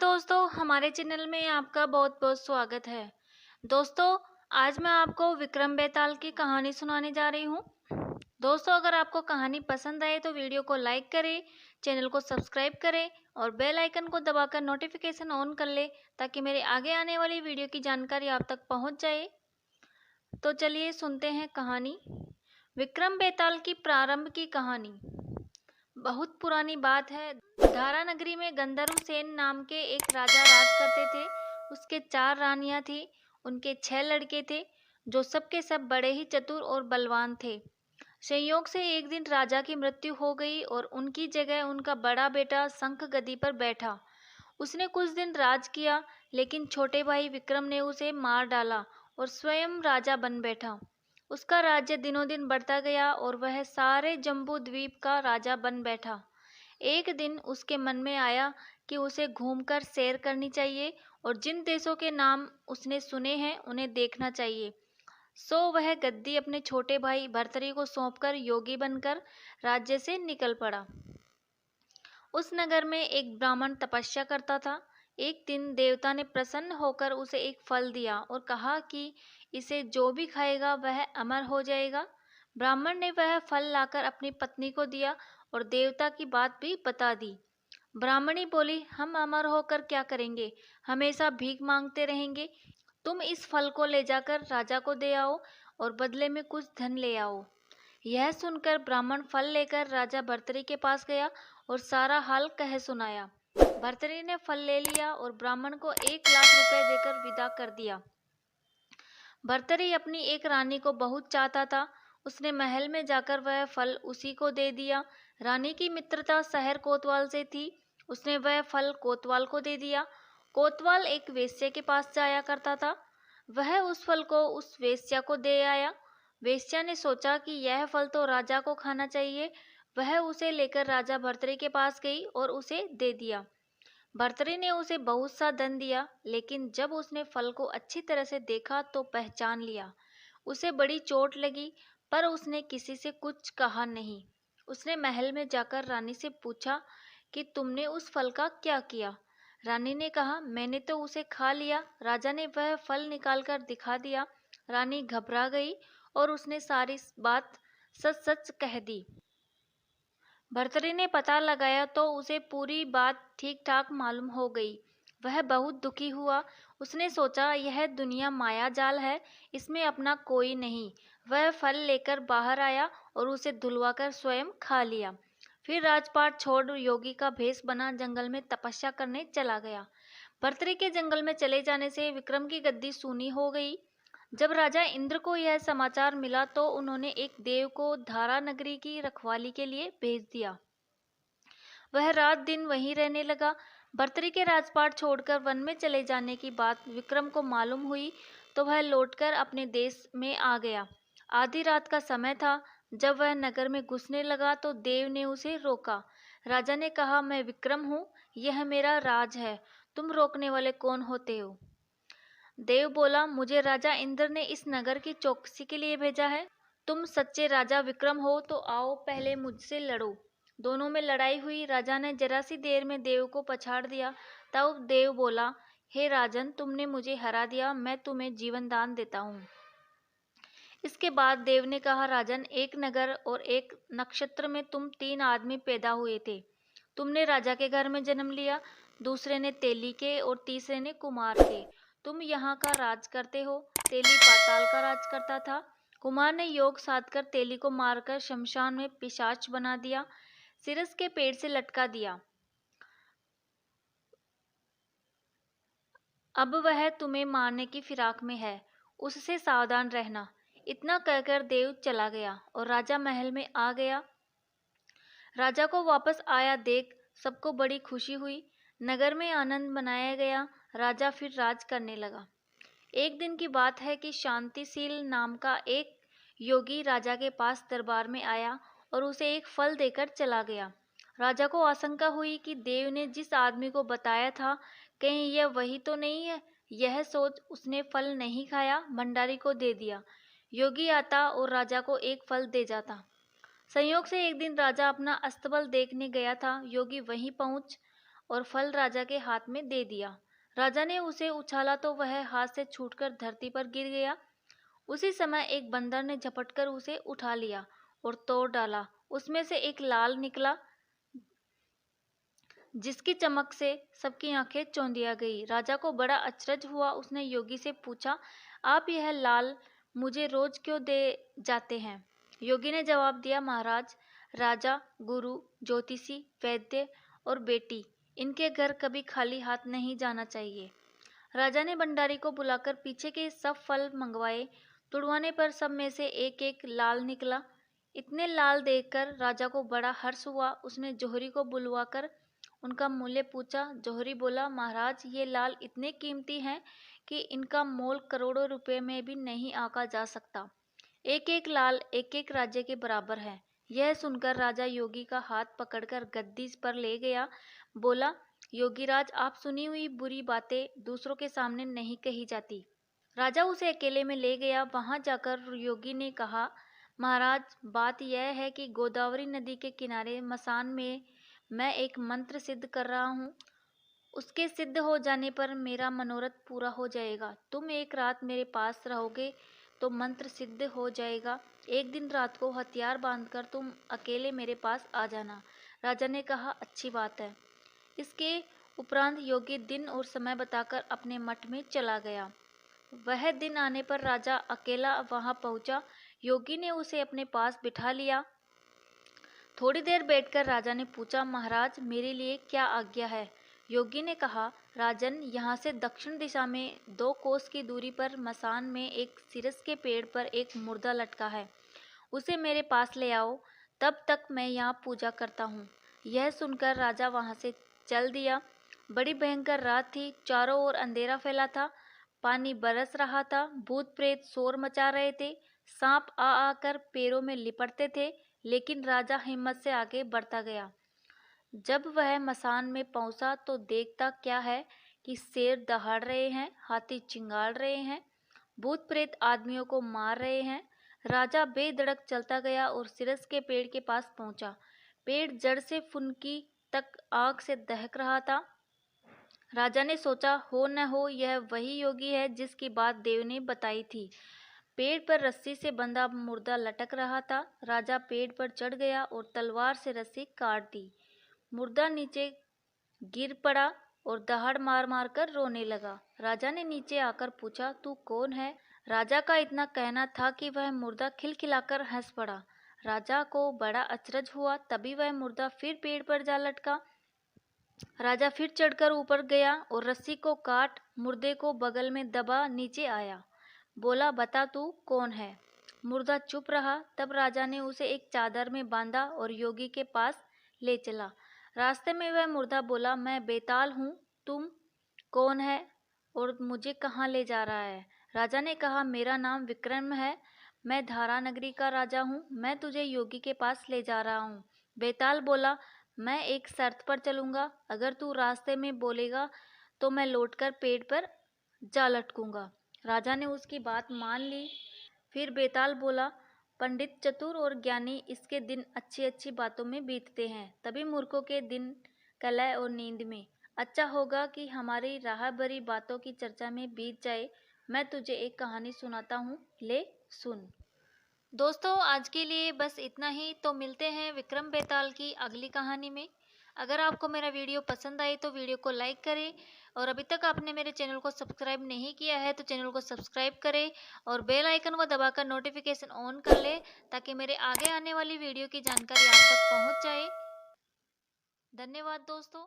दोस्तों, हमारे चैनल में आपका बहुत-बहुत स्वागत है। दोस्तों, आज मैं आपको विक्रम बेताल की कहानी सुनाने जा रही हूँ। दोस्तों, अगर आपको कहानी पसंद आए तो वीडियो को लाइक करें, चैनल को सब्सक्राइब करें और बेल आइकन को दबाकर नोटिफिकेशन ऑन कर लें ताकि मेरे आगे आने वाली वीडियो की जानकारी आप तक पहुँच जाए। तो चलिए सुनते हैं कहानी। विक्रम बेताल की प्रारंभ की कहानी। बहुत पुरानी बात है। धारा नगरी में गंधर्व सेन नाम के एक राजा राज करते थे। उसके 4 रानियां थी। उनके 6 लड़के थे जो सब के सब बड़े ही चतुर और बलवान थे। संयोग से एक दिन राजा की मृत्यु हो गई और उनकी जगह उनका बड़ा बेटा शंख गद्दी पर बैठा। उसने कुछ दिन राज किया, लेकिन छोटे भाई विक्रम ने उसे मार डाला और स्वयं राजा बन बैठा। उसका राज्य दिनों दिन बढ़ता गया और वह सारे जम्बू द्वीप का राजा बन बैठा। एक दिन उसके मन में आया कि उसे घूमकर सैर करनी चाहिए और जिन देशों के नाम उसने सुने हैं उन्हें देखना चाहिए। सो वह गद्दी अपने छोटे भाई भर्तरी को सौंपकर योगी बनकर राज्य से निकल पड़ा। उस नगर में एक ब्राह्मण तपस्या करता था। एक दिन देवता ने प्रसन्न होकर उसे एक फल दिया और कहा कि इसे जो भी खाएगा वह अमर हो जाएगा। ब्राह्मण ने वह फल लाकर अपनी पत्नी को दिया और देवता की बात भी बता दी। ब्राह्मणी बोली, हम अमर होकर क्या करेंगे, हमेशा भीख मांगते रहेंगे। तुम इस फल को ले जाकर राजा को दे आओ और बदले में कुछ धन ले आओ। यह सुनकर ब्राह्मण फल लेकर राजा भर्तरी के पास गया और सारा हाल कह सुनाया। भर्तरी ने फल ले लिया और ब्राह्मण को 1 लाख रुपए देकर विदा कर दिया। भर्तरी अपनी एक रानी को बहुत चाहता था। उसने महल में जाकर वह फल उसी को दे दिया। रानी की मित्रता शहर कोतवाल से थी। उसने वह फल कोतवाल को दे दिया। कोतवाल एक वेश्या के पास जाया करता था। वह उस फल को उस वेश्या को दे आया। वेश्या ने सोचा कि यह फल तो राजा को खाना चाहिए। वह उसे लेकर राजा भर्तरी के पास गई और उसे दे दिया। भर्तरी ने उसे बहुत सा धन दिया, लेकिन जब उसने फल को अच्छी तरह से देखा तो पहचान लिया। उसे बड़ी चोट लगी, पर उसने किसी से कुछ कहा नहीं। उसने महल में जाकर रानी से पूछा कि तुमने उस फल का क्या किया। रानी ने कहा, मैंने तो उसे खा लिया। राजा ने वह फल निकालकर दिखा दिया। रानी घबरा गई और उसने सारी बात सच सच कह दी। भर्तरी ने पता लगाया तो उसे पूरी बात ठीक ठाक मालूम हो गई। वह बहुत दुखी हुआ। उसने सोचा, यह दुनिया माया जाल है, इसमें अपना कोई नहीं। वह फल लेकर बाहर आया और उसे धुलवाकर स्वयं खा लिया। फिर राजपाट छोड़ योगी का भेष बना जंगल में तपस्या करने चला गया। भर्तरी के जंगल में चले जाने से विक्रम की गद्दी सूनी हो गई। जब राजा इंद्र को यह समाचार मिला तो उन्होंने एक देव को धारा नगरी की रखवाली के लिए भेज दिया। वह रात दिन वहीं रहने लगा। भर्तरी के राजपाट छोड़कर वन में चले जाने की बात विक्रम को मालूम हुई तो वह लौटकर अपने देश में आ गया। आधी रात का समय था। जब वह नगर में घुसने लगा तो देव ने उसे रोका। राजा ने कहा, मैं विक्रम हूँ, यह मेरा राज है, तुम रोकने वाले कौन होते हो। देव बोला, मुझे राजा इंद्र ने इस नगर की चौकसी के लिए भेजा है। तुम सच्चे राजा विक्रम हो तो आओ पहले मुझसे लड़ो। दोनों में लड़ाई हुई। राजा ने जरा सी देर में देव को पछाड़ दिया। तब देव बोला, हे राजन, तुमने मुझे हरा दिया, मैं तुम्हें जीवन दान देता हूँ। इसके बाद देव ने कहा, राजन, एक नगर और एक नक्षत्र में तुम 3 आदमी पैदा हुए थे। तुमने राजा के घर में जन्म लिया, दूसरे ने तेली के और तीसरे ने कुमार के। तुम यहाँ का राज करते हो। तेली पाताल का राज करता था। कुमार ने योग साधकर तेली को मारकर शमशान में पिशाच बना दिया, सिरस के पेड़ से लटका दिया। अब वह तुम्हें मारने की फिराक में है, उससे सावधान रहना। इतना कहकर देव चला गया और राजा महल में आ गया। राजा को वापस आया देख सबको बड़ी खुशी हुई। नगर में आनंद मनाया गया। राजा फिर राज करने लगा। एक दिन की बात है कि शांतिशील नाम का एक योगी राजा के पास दरबार में आया और उसे एक फल देकर चला गया। राजा को आशंका हुई कि देव ने जिस आदमी को बताया था कहीं यह वही तो नहीं है। यह सोच उसने फल नहीं खाया, भंडारी को दे दिया। योगी आता और राजा को एक फल दे जाता। संयोग से एक दिन राजा अपना अस्तबल देखने गया था। योगी वहीं पहुंच और फल राजा के हाथ में दे दिया। राजा ने उसे उछाला तो वह हाथ से छूटकर धरती पर गिर गया। उसी समय एक बंदर ने झपटकर उसे उठा लिया और तोड़ डाला। उसमें से एक लाल निकला जिसकी चमक से सबकी आंखें चौंधिया गई। राजा को बड़ा अचरज हुआ। उसने योगी से पूछा, आप यह लाल मुझे रोज क्यों दे जाते हैं? योगी ने जवाब दिया, महाराज, राजा, गुरु, ज्योतिषी, वैद्य और बेटी, इनके घर कभी खाली हाथ नहीं जाना चाहिए। राजा ने भंडारी को बुलाकर पीछे के सब फल मंगवाए। तुड़वाने पर सब में से एक एक लाल निकला। इतने लाल देखकर राजा को बड़ा हर्ष हुआ। उसने जौहरी को बुलवाकर उनका मूल्य पूछा। जौहरी बोला, महाराज, ये लाल इतने कीमती हैं कि इनका मोल करोड़ों रुपए में भी नहीं आंका जा सकता। एक एक लाल एक एक राज्य के बराबर है। यह सुनकर राजा योगी का हाथ पकड़कर गद्दी पर ले गया। बोला, योगीराज, आप सुनी हुई बुरी बातें दूसरों के सामने नहीं कही जाती। राजा उसे अकेले में ले गया। वहां जाकर योगी ने कहा, महाराज, बात यह है कि गोदावरी नदी के किनारे मसान में मैं एक मंत्र सिद्ध कर रहा हूँ। उसके सिद्ध हो जाने पर मेरा मनोरथ पूरा हो जाएगा। तुम एक रात मेरे पास रहोगे तो मंत्र सिद्ध हो जाएगा। एक दिन रात को हथियार बांधकर तुम अकेले मेरे पास आ जाना। राजा ने कहा, अच्छी बात है। इसके उपरांत योगी दिन और समय बताकर अपने मठ में चला गया। वह दिन आने पर राजा अकेला वहां पहुंचा। योगी ने उसे अपने पास बिठा लिया। थोड़ी देर बैठकर राजा ने पूछा, महाराज, मेरे लिए क्या आज्ञा है? योगी ने कहा, राजन, यहाँ से दक्षिण दिशा में 2 कोस की दूरी पर मसान में एक सिरस के पेड़ पर एक मुर्दा लटका है। उसे मेरे पास ले आओ। तब तक मैं यहाँ पूजा करता हूँ। यह सुनकर राजा वहाँ से चल दिया। बड़ी भयंकर रात थी। चारों ओर अंधेरा फैला था। पानी बरस रहा था। भूत प्रेत शोर मचा रहे थे। सांप आ आकर पैरों में लिपटते थे। लेकिन राजा हिम्मत से आगे बढ़ता गया। जब वह मसान में पहुंचा तो देखता क्या है कि शेर दहाड़ रहे हैं, हाथी चिंगाड़ रहे हैं, भूत प्रेत आदमियों को मार रहे हैं। राजा बेधड़क चलता गया और सिरस के पेड़ के पास पहुंचा। पेड़ जड़ से फुनकी तक आग से दहक रहा था। राजा ने सोचा, हो न हो यह वही योगी है जिसकी बात देव ने बताई थी। पेड़ पर रस्सी से बंधा मुर्दा लटक रहा था। राजा पेड़ पर चढ़ गया और तलवार से रस्सी काट दी। मुर्दा नीचे गिर पड़ा और दहाड़ मार मार कर रोने लगा। राजा ने नीचे आकर पूछा, तू कौन है? राजा का इतना कहना था कि वह मुर्दा खिलखिलाकर हंस पड़ा। राजा को बड़ा अचरज हुआ। तभी वह मुर्दा फिर पेड़ पर जा लटका। राजा फिर चढ़कर ऊपर गया और रस्सी को काट मुर्दे को बगल में दबा नीचे आया। बोला, बता तू कौन है? मुर्दा चुप रहा। तब राजा ने उसे एक चादर में बांधा और योगी के पास ले चला। रास्ते में वह मुर्दा बोला, मैं बेताल हूँ। तुम कौन है और मुझे कहाँ ले जा रहा है? राजा ने कहा, मेरा नाम विक्रम है। मैं धारा नगरी का राजा हूँ। मैं तुझे योगी के पास ले जा रहा हूँ। बेताल बोला, मैं एक शर्त पर चलूंगा। अगर तू रास्ते में बोलेगा तो मैं लौटकर पेड़ पर जा लटकूंगा। राजा ने उसकी बात मान ली। फिर बेताल बोला, पंडित चतुर और ज्ञानी इसके दिन अच्छी अच्छी बातों में बीतते हैं, तभी मूर्खों के दिन कलह और नींद में। अच्छा होगा कि हमारी राह भरी बातों की चर्चा में बीत जाए। मैं तुझे एक कहानी सुनाता हूँ, ले सुन। दोस्तों, आज के लिए बस इतना ही। तो मिलते हैं विक्रम बेताल की अगली कहानी में। अगर आपको मेरा वीडियो पसंद आए तो वीडियो को लाइक करें और अभी तक आपने मेरे चैनल को सब्सक्राइब नहीं किया है तो चैनल को सब्सक्राइब करें और बेल आइकन को दबाकर नोटिफिकेशन ऑन कर लें ताकि मेरे आगे आने वाली वीडियो की जानकारी आप तक पहुंच जाए। धन्यवाद दोस्तों।